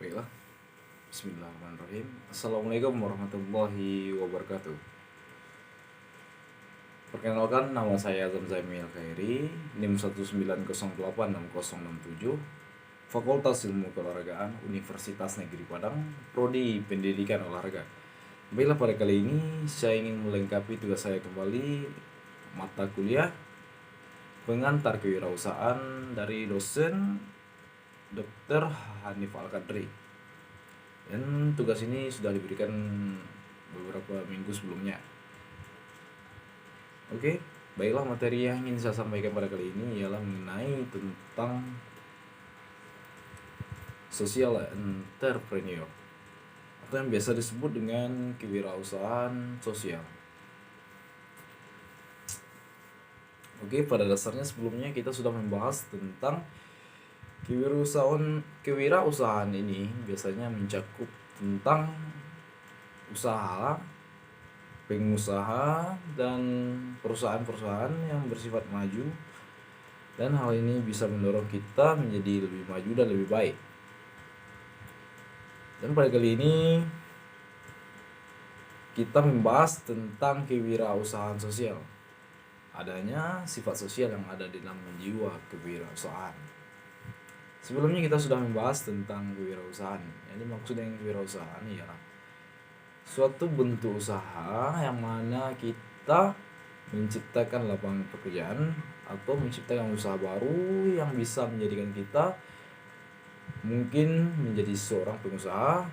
Baiklah, Bismillahirrahmanirrahim. Assalamualaikum warahmatullahi wabarakatuh. Perkenalkan, nama saya Zamzamil Khairi, NIM 190866067, Fakultas Ilmu Keolahragaan, Universitas Negeri Padang, Prodi Pendidikan Olahraga. Baiklah, pada kali ini saya ingin melengkapi tugas saya kembali, mata kuliah pengantar kewirausahaan dari dosen Dr. Hanif Al-Qadri. Dan tugas ini sudah diberikan beberapa minggu sebelumnya. Oke, baiklah, materi yang ingin saya sampaikan pada kali ini ialah mengenai tentang social entrepreneur atau yang biasa disebut dengan kewirausahaan sosial. Oke, pada dasarnya sebelumnya kita sudah membahas tentang kewirausahaan ini biasanya mencakup tentang usaha, pengusaha, dan perusahaan-perusahaan yang bersifat maju, dan hal ini bisa mendorong kita menjadi lebih maju dan lebih baik. Dan pada kali ini kita membahas tentang kewirausahaan sosial, adanya sifat sosial yang ada di dalam jiwa kewirausahaan. Sebelumnya kita sudah membahas tentang kewirausahaan. Jadi maksud dengan kewirausahaan ialah suatu bentuk usaha yang mana kita menciptakan lapangan pekerjaan atau menciptakan usaha baru yang bisa menjadikan kita mungkin menjadi seorang pengusaha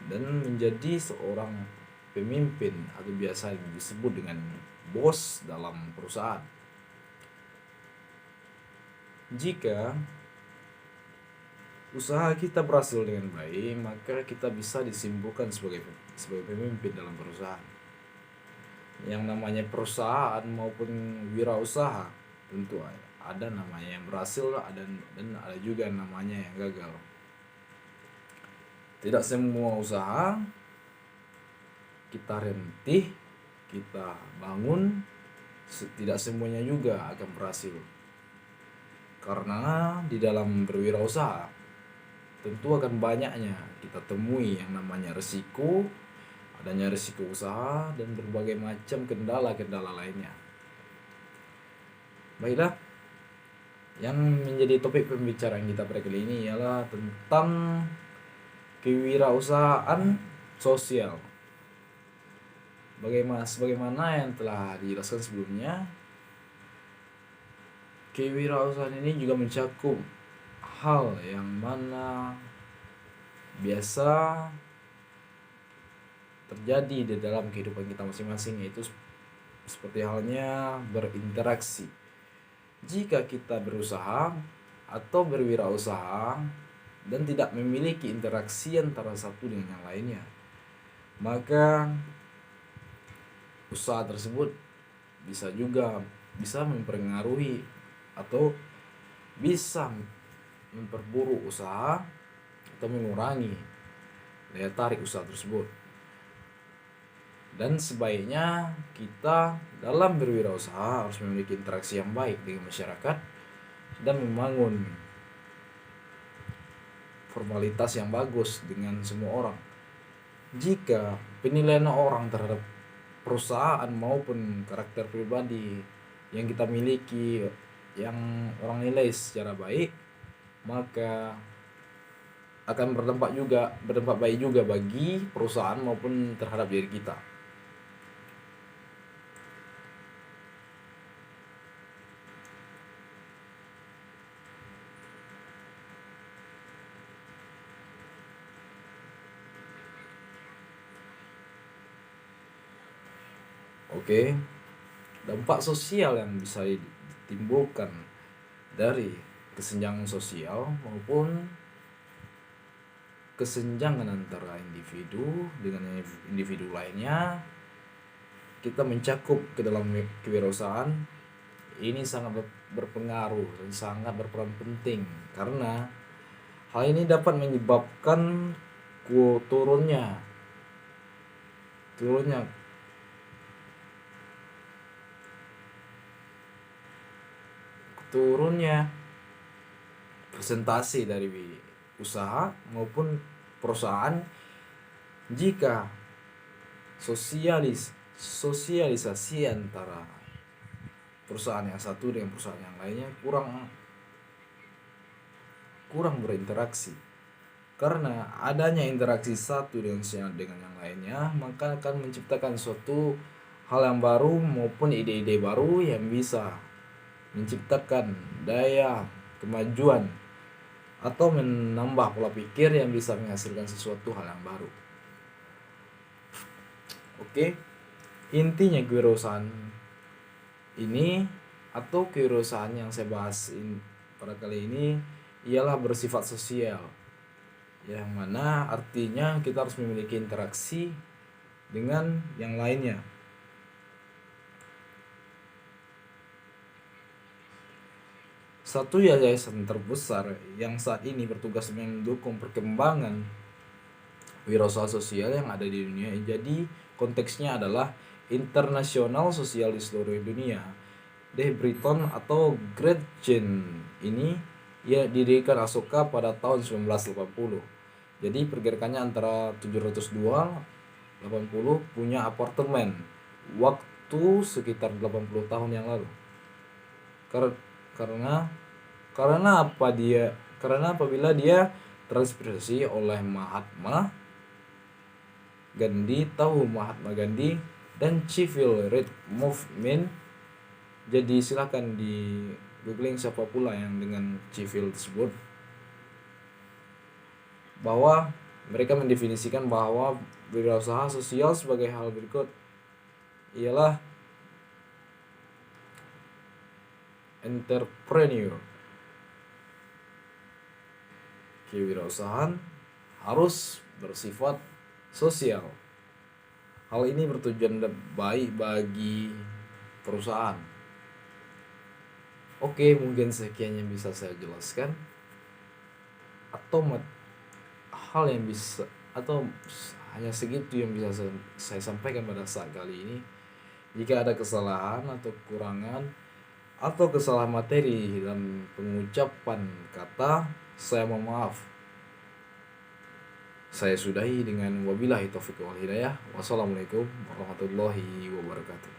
dan menjadi seorang pemimpin atau biasa disebut dengan bos dalam perusahaan. Jika usaha kita berhasil dengan baik, maka kita bisa disimpulkan sebagai pemimpin dalam perusahaan. Yang namanya perusahaan maupun wirausaha tentu ada namanya yang berhasil dan ada juga namanya yang gagal. Tidak semua usaha kita rentih, kita bangun, tidak semuanya juga akan berhasil. Karena di dalam berwirausaha tentu akan banyaknya kita temui yang namanya risiko, adanya risiko usaha, dan berbagai macam kendala-kendala lainnya. Baiklah, yang menjadi topik pembicaraan kita pada kali ini ialah tentang kewirausahaan sosial. Sebagaimana yang telah dijelaskan sebelumnya, kewirausahaan ini juga mencakup hal yang mana biasa terjadi di dalam kehidupan kita masing-masing, yaitu seperti halnya berinteraksi. Jika kita berusaha atau berwirausaha dan tidak memiliki interaksi antara satu dengan yang lainnya, maka usaha tersebut bisa mempengaruhi atau bisa memperburuk usaha atau mengurangi daya tarik usaha tersebut. Dan sebaiknya kita dalam berwirausaha harus memiliki interaksi yang baik dengan masyarakat dan membangun formalitas yang bagus dengan semua orang. Jika penilaian orang terhadap perusahaan maupun karakter pribadi yang kita miliki yang orang nilai secara baik, maka akan berdampak baik juga bagi perusahaan maupun terhadap diri kita. Oke, dampak sosial yang bisa ditimbulkan dari kesenjangan sosial maupun kesenjangan antara individu dengan individu lainnya, kita mencakup ke dalam kewirausahaan ini sangat berpengaruh dan sangat berperan penting, karena hal ini dapat menyebabkan turunnya presentasi dari usaha maupun perusahaan jika sosialisasi antara perusahaan yang satu dengan perusahaan yang lainnya kurang berinteraksi. Karena adanya interaksi satu dengan yang lainnya, maka akan menciptakan suatu hal yang baru maupun ide-ide baru yang bisa menciptakan daya kemajuan atau menambah pola pikir yang bisa menghasilkan sesuatu hal yang baru. Oke, intinya kewirausahaan ini atau kewirausahaan yang saya bahas pada kali ini ialah bersifat sosial, yang mana artinya kita harus memiliki interaksi dengan yang lainnya. Satu yayasan terbesar yang saat ini bertugas mendukung perkembangan wirausaha sosial yang ada di dunia. Jadi konteksnya adalah internasional sosial di seluruh dunia. De Bretton atau Great Chain ini didirikan Asoka pada tahun 1980. Jadi pergerakannya antara 702-80 punya apartemen waktu sekitar 80 tahun yang lalu. Karena apabila dia terinspirasi oleh Mahatma Gandhi dan Civil Rights Movement. Jadi silakan di googling siapa pula yang dengan civil tersebut, bahwa mereka mendefinisikan bahwa wirausaha sosial sebagai hal berikut ialah entrepreneur. Kewirausahaan harus bersifat sosial. Hal ini bertujuan baik bagi perusahaan. Oke, mungkin sekian yang bisa saya jelaskan, atau hal yang bisa, atau hanya segitu yang bisa saya sampaikan pada saat kali ini. Jika ada kesalahan atau kekurangan atau kesalahan materi dalam pengucapan kata, saya mohon maaf. Saya sudahi dengan wabillahi taufiq wal hidayah. Wassalamualaikum warahmatullahi wabarakatuh.